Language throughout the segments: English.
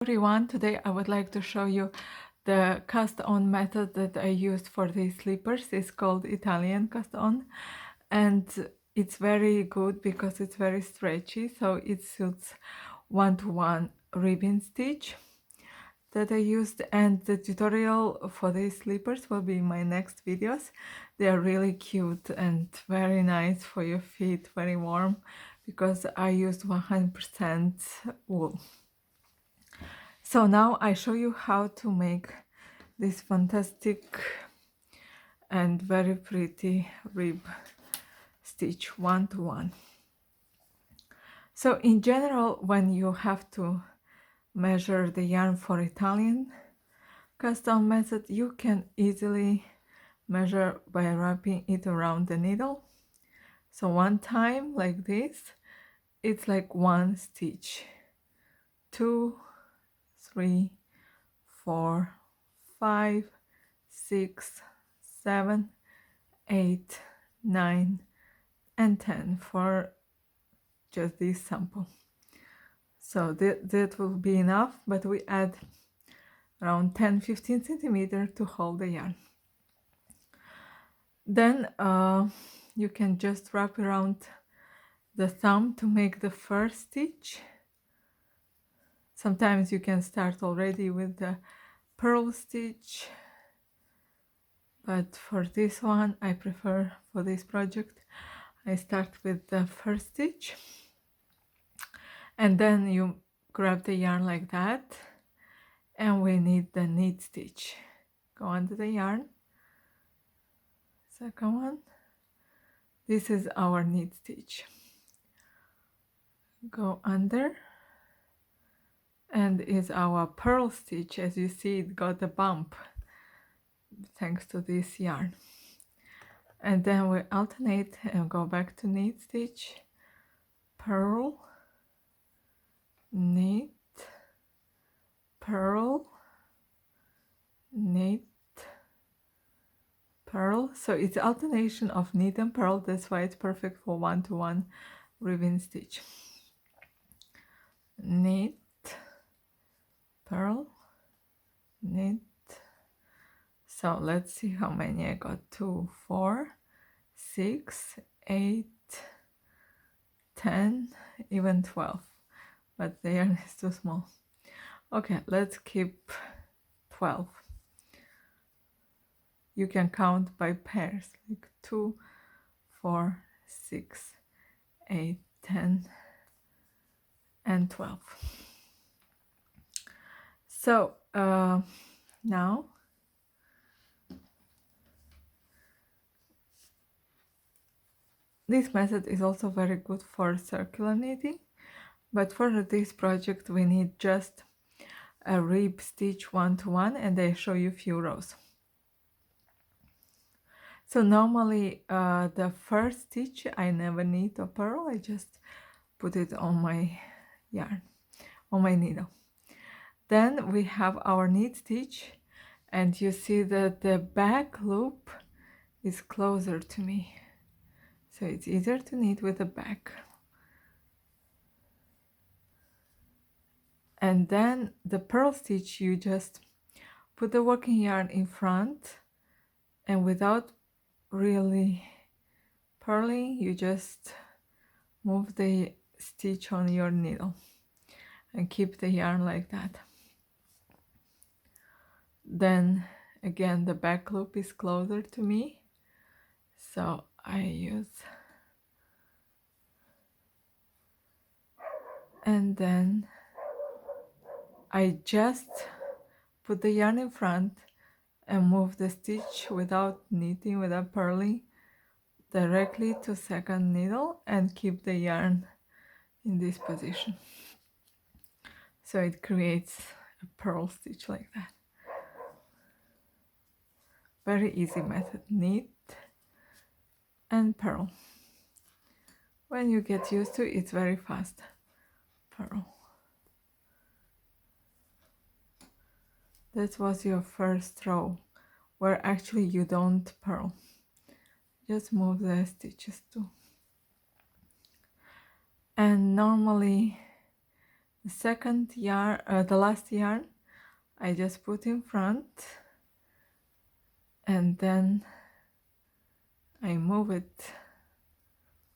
Everyone, today I would like to show you the cast on method that I used for these slippers. It's called Italian cast on, and it's very good because it's very stretchy, so it suits one-to-one ribbon stitch that I used. And the tutorial for these slippers will be in my next videos. They are really cute and very nice for your feet, very warm, because I used 100% wool. So now I show you how to make this fantastic and very pretty rib stitch one-to-one. So in general, when you have to measure the yarn for Italian cast-on method, you can easily measure by wrapping it around the needle. So one time like this, it's like one stitch, 2, 3, 4, 5, 6, 7, 8, 9, and 10 for just this sample. So that will be enough, but we add around 10-15 centimeters to hold the yarn. Then you can just wrap around the thumb to make the first stitch. Sometimes you can start already with the purl stitch, but for this one I prefer, for this project, I start with the first stitch, and then you grab the yarn like that, and we need the knit stitch. Go under the yarn, second one, this is our knit stitch. Go under, and is our purl stitch. As you see, it got a bump thanks to this yarn. And then we alternate and go back to knit stitch, purl, knit, purl, knit, purl. So it's alternation of knit and purl. That's why it's perfect for one-to-one ribbon stitch. Knit, purl, knit. So let's see how many I got. 2, 4, 6, 8, 10, even 12, but the yarn is too small. Okay, let's keep 12. You can count by pairs, like 2, 4, 6, 8, 10, and 12. So now this method is also very good for circular knitting, but for this project we need just a rib stitch one-to-one, and I show you a few rows. So normally the first stitch I never knit or purl, I just put it on my yarn, on my needle. Then we have our knit stitch, and you see that the back loop is closer to me, so it's easier to knit with the back. And then the purl stitch, you just put the working yarn in front, and without really purling, you just move the stitch on your needle and keep the yarn like that. Then again, the back loop is closer to me, so I use, and then I just put the yarn in front and move the stitch without knitting, without purling, directly to second needle, and keep the yarn in this position. So it creates a purl stitch like that. Very easy method, knit and purl. When you get used to it, it's very fast. Purl. That was your first row, where actually you don't purl. Just move the stitches too. And normally The second yarn, the last yarn, I just put in front, and then I move it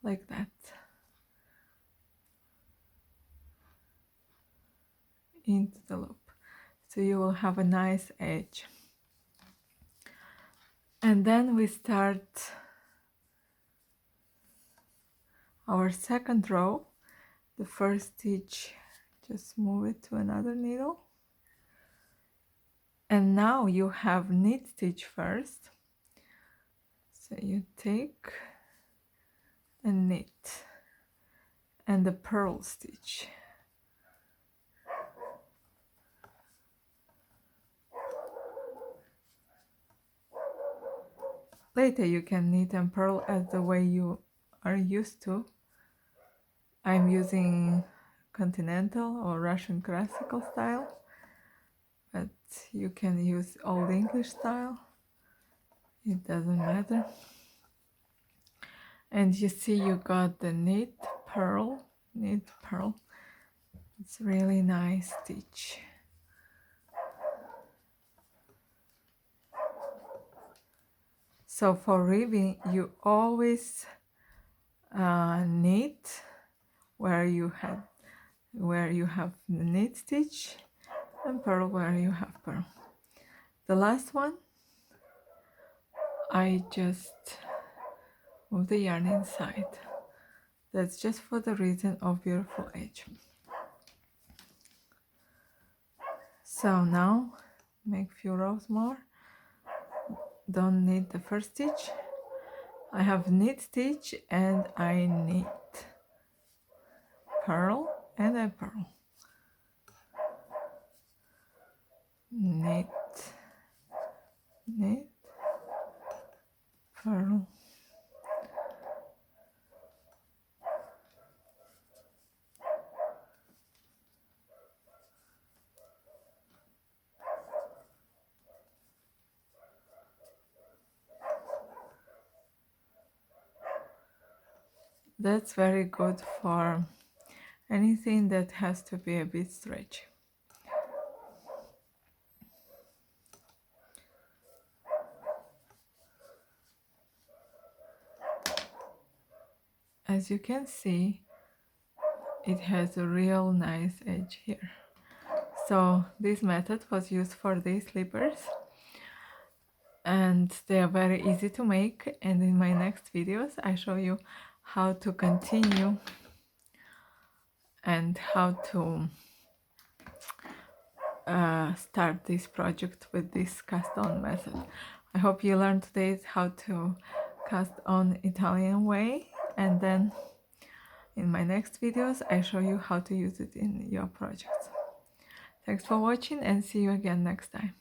like that into the loop, so you will have a nice edge. And then we start our second row. The first stitch, just move it to another needle, and now you have knit stitch first, so you take a knit and the purl stitch. Later you can knit and purl as the way you are used to. I'm using continental or Russian classical style, but you can use Old English style, it doesn't matter. And you see you got the knit purl. It's really nice stitch. So for ribbing, you always knit where you have the knit stitch, and purl where you have purl. The last one, I just move the yarn inside. That's just for the reason of beautiful edge. So now make few rows more. Don't knit the first stitch. I have knit stitch and I knit, purl, and I purl, knit, knit, purl. That's very good for anything that has to be a bit stretchy. As you can see, it has a real nice edge here. So this method was used for these slippers, and they are very easy to make, and in my next videos I show you how to continue and how to start this project with this cast on method. I hope you learned today how to cast on Italian way, and then in my next videos I show you how to use it in your projects. Thanks for watching, and see you again next time.